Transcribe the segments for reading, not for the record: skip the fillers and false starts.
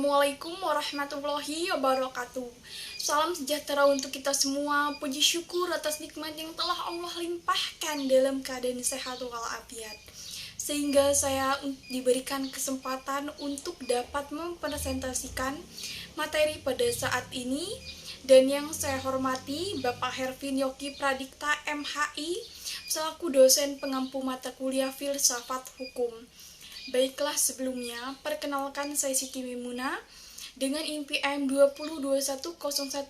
Assalamualaikum warahmatullahi wabarakatuh. Salam sejahtera untuk kita semua. Puji syukur atas nikmat yang telah Allah limpahkan dalam keadaan sehat walafiat, sehingga saya diberikan kesempatan untuk dapat mempresentasikan materi pada saat ini. Dan yang saya hormati Bapak Hervin Yogi Pradikta MHI selaku dosen pengampu mata kuliah Filsafat Hukum. Baiklah, sebelumnya perkenalkan saya Siti Mimuna dengan INPM 2021010185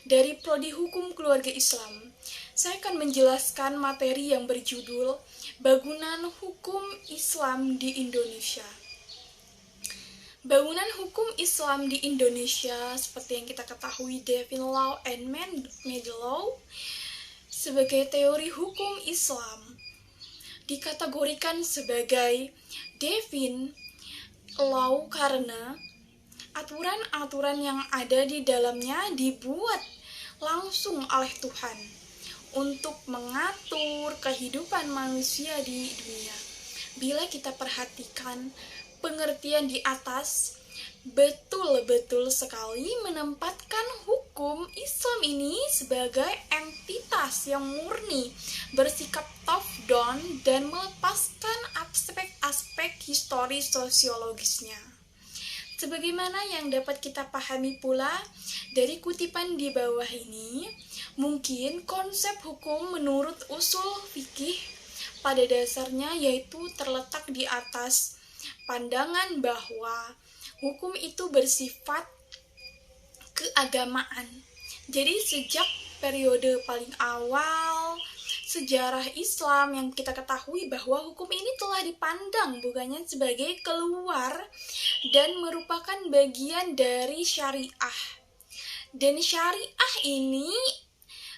dari Prodi Hukum Keluarga Islam. Saya akan menjelaskan materi yang berjudul Bangunan Hukum Islam di Indonesia. Bangunan hukum Islam di Indonesia, seperti yang kita ketahui, Devin Law and Made Law, sebagai teori hukum Islam dikategorikan sebagai Devin Law karena aturan-aturan yang ada di dalamnya dibuat langsung oleh Tuhan untuk mengatur kehidupan manusia di dunia. Bila kita perhatikan pengertian di atas, betul-betul sekali menempatkan hukum Islam ini sebagai entitas yang murni, bersikap top down dan melepaskan aspek-aspek historis sosiologisnya. Sebagaimana yang dapat kita pahami pula dari kutipan di bawah ini, mungkin konsep hukum menurut usul fikih pada dasarnya yaitu terletak di atas pandangan bahwa hukum itu bersifat keagamaan. Jadi sejak periode paling awal sejarah Islam yang kita ketahui bahwa hukum ini telah dipandang bukannya sebagai keluar dan merupakan bagian dari syariah. Dan syariah ini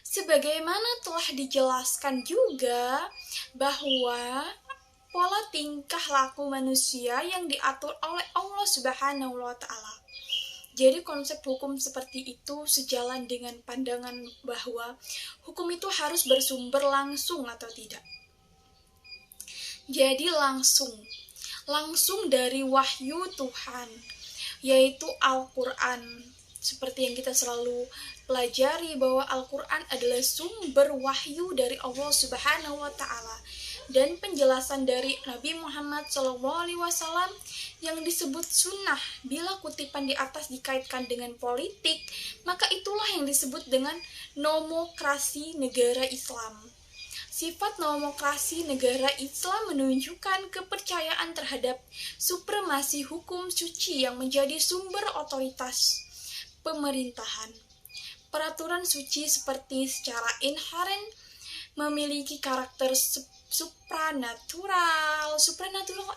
sebagaimana telah dijelaskan juga bahwa pola tingkah laku manusia yang diatur oleh Allah Subhanahu wa Ta'ala. Jadi konsep hukum seperti itu sejalan dengan pandangan bahwa hukum itu harus bersumber langsung atau tidak. Jadi langsung dari wahyu Tuhan, yaitu Al-Quran. Seperti yang kita selalu pelajari bahwa Al-Quran adalah sumber wahyu dari Allah Subhanahu wa Ta'ala. Dan penjelasan dari Nabi Muhammad SAW yang disebut sunnah. Bila kutipan di atas dikaitkan dengan politik, maka itulah yang disebut dengan nomokrasi negara Islam. Sifat nomokrasi negara Islam menunjukkan kepercayaan terhadap supremasi hukum suci yang menjadi sumber otoritas pemerintahan. Peraturan suci seperti secara inheren memiliki karakter supranatural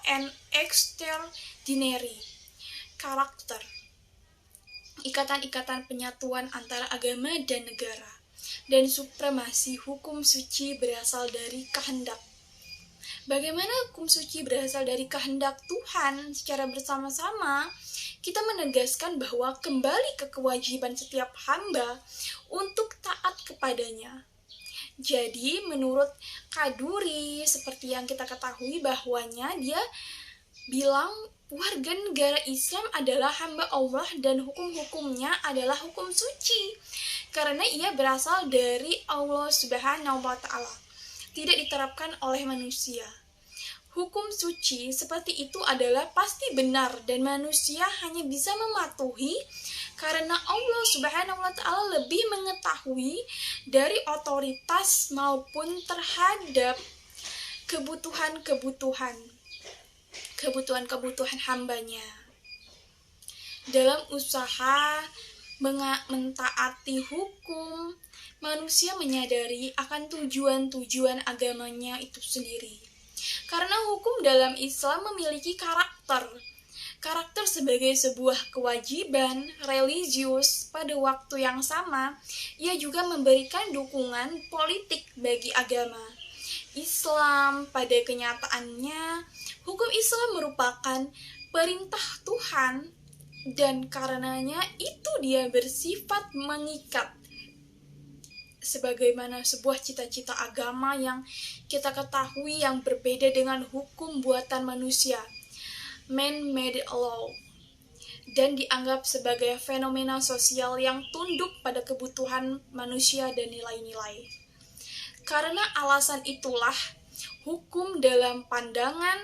and extraordinary karakter, ikatan-ikatan penyatuan antara agama dan negara, dan supremasi hukum suci berasal dari kehendak. Bagaimana hukum suci berasal dari kehendak Tuhan? Secara bersama-sama kita menegaskan bahwa kembali ke kewajiban setiap hamba untuk taat kepadanya. Jadi menurut Kaduri, seperti yang kita ketahui bahwanya dia bilang warga negara Islam adalah hamba Allah dan hukum-hukumnya adalah hukum suci karena ia berasal dari Allah Subhanahu wa Ta'ala, tidak diterapkan oleh manusia. Hukum suci seperti itu adalah pasti benar dan manusia hanya bisa mematuhi karena Allah Subhanahu wa Ta'ala lebih mengetahui dari otoritas maupun terhadap kebutuhan hambanya. Dalam usaha mentaati hukum, manusia menyadari akan tujuan-tujuan agamanya itu sendiri. Karena hukum dalam Islam memiliki karakter sebagai sebuah kewajiban religius. Pada waktu yang sama, ia juga memberikan dukungan politik bagi agama Islam. Pada kenyataannya, hukum Islam merupakan perintah Tuhan dan karenanya itu dia bersifat mengikat sebagaimana sebuah cita-cita agama yang kita ketahui yang berbeda dengan hukum buatan manusia, man-made law. dan dianggap sebagai fenomena sosial yang tunduk pada kebutuhan manusia dan nilai-nilai. Karena alasan itulah, hukum dalam pandangan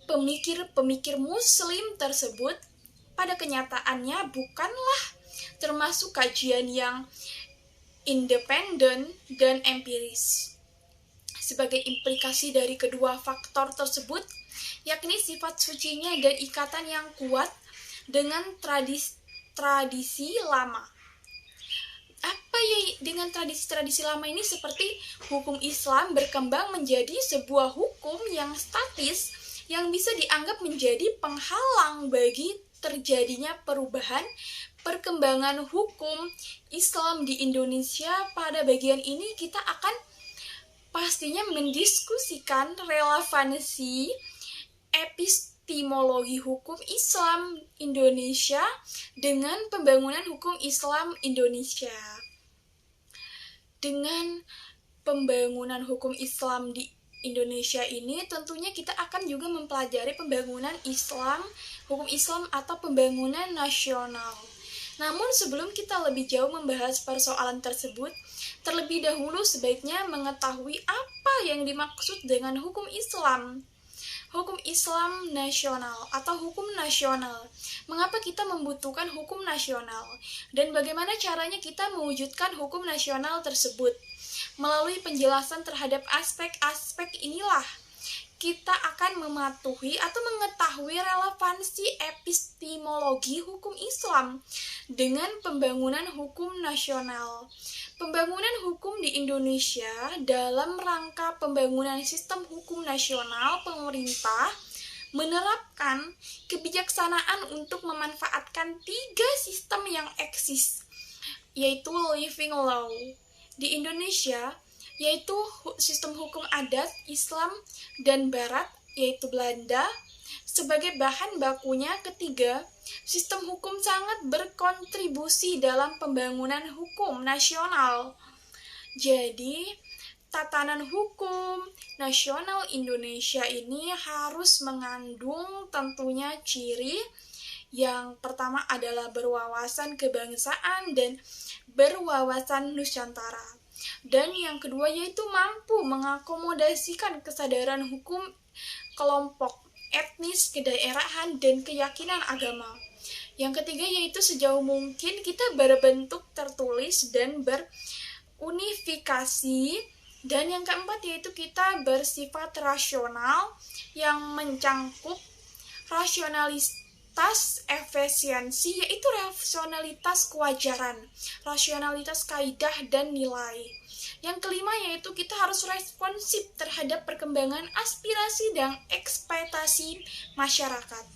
pemikir-pemikir Muslim tersebut pada kenyataannya bukanlah termasuk kajian yang independen dan empiris. Sebagai implikasi dari kedua faktor tersebut, yakni sifat sucinya dan ikatan yang kuat dengan tradisi lama. Apa ya dengan tradisi-tradisi lama ini? Seperti hukum Islam berkembang menjadi sebuah hukum yang statis yang bisa dianggap menjadi penghalang bagi terjadinya perubahan perkembangan hukum Islam di Indonesia. Pada bagian ini kita akan pastinya mendiskusikan relevansi epistemologi hukum Islam Indonesia dengan pembangunan hukum Islam Indonesia. Dengan pembangunan hukum Islam di Indonesia ini tentunya kita akan juga mempelajari pembangunan Islam, hukum Islam atau pembangunan nasional. Namun sebelum kita lebih jauh membahas persoalan tersebut, terlebih dahulu sebaiknya mengetahui apa yang dimaksud dengan hukum Islam. Hukum Islam nasional atau hukum nasional. Mengapa kita membutuhkan hukum nasional? Dan bagaimana caranya kita mewujudkan hukum nasional tersebut? Melalui penjelasan terhadap aspek-aspek inilah, kita akan mematuhi atau mengetahui relevansi epistemologi hukum Islam dengan pembangunan hukum nasional. Pembangunan hukum di Indonesia dalam rangka pembangunan sistem hukum nasional, pemerintah menerapkan kebijaksanaan untuk memanfaatkan 3 sistem yang eksis, yaitu living law di Indonesia, yaitu sistem hukum adat Islam dan Barat, yaitu Belanda. Sebagai bahan bakunya, ketiga, sistem hukum sangat berkontribusi dalam pembangunan hukum nasional. Jadi, tatanan hukum nasional Indonesia ini harus mengandung tentunya ciri yang pertama adalah berwawasan kebangsaan dan berwawasan Nusantara. Dan yang kedua yaitu mampu mengakomodasikan kesadaran hukum kelompok, etnis, kedaerahan, dan keyakinan agama. Yang ketiga yaitu sejauh mungkin kita berbentuk tertulis dan berunifikasi. Dan yang keempat yaitu kita bersifat rasional yang mencangkup rasionalitas efisiensi, yaitu rasionalitas kewajaran, rasionalitas kaidah dan nilai. Yang kelima yaitu kita harus responsif terhadap perkembangan aspirasi dan ekspektasi masyarakat.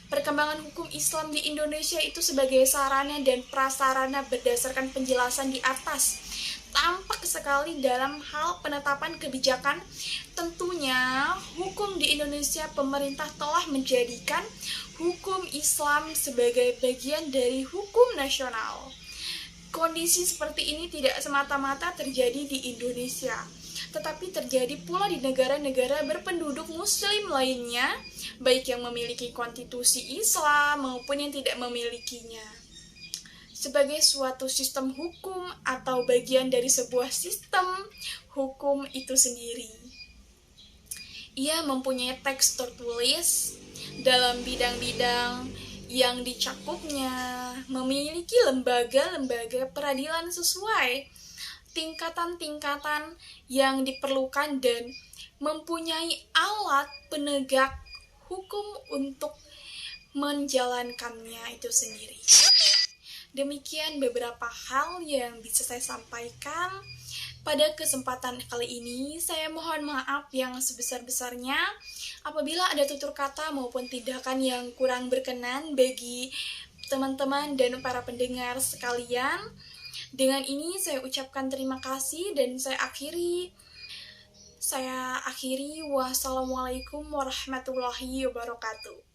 Perkembangan hukum Islam di Indonesia itu sebagai sarana dan prasarana berdasarkan penjelasan di atas tampak sekali dalam hal penetapan kebijakan. Tentunya hukum di Indonesia, pemerintah telah menjadikan hukum Islam sebagai bagian dari hukum nasional. Kondisi seperti ini tidak semata-mata terjadi di Indonesia, tetapi terjadi pula di negara-negara berpenduduk Muslim lainnya, baik yang memiliki konstitusi Islam maupun yang tidak memilikinya. Sebagai suatu sistem hukum atau bagian dari sebuah sistem hukum itu sendiri, ia mempunyai teks tertulis dalam bidang-bidang yang dicakupnya, memiliki lembaga-lembaga peradilan sesuai tingkatan-tingkatan yang diperlukan, dan mempunyai alat penegak hukum untuk menjalankannya itu sendiri. Demikian beberapa hal yang bisa saya sampaikan pada kesempatan kali ini. Saya mohon maaf yang sebesar-besarnya apabila ada tutur kata maupun tindakan yang kurang berkenan bagi teman-teman dan para pendengar sekalian. Dengan ini saya ucapkan terima kasih dan saya akhiri. Wassalamualaikum warahmatullahi wabarakatuh.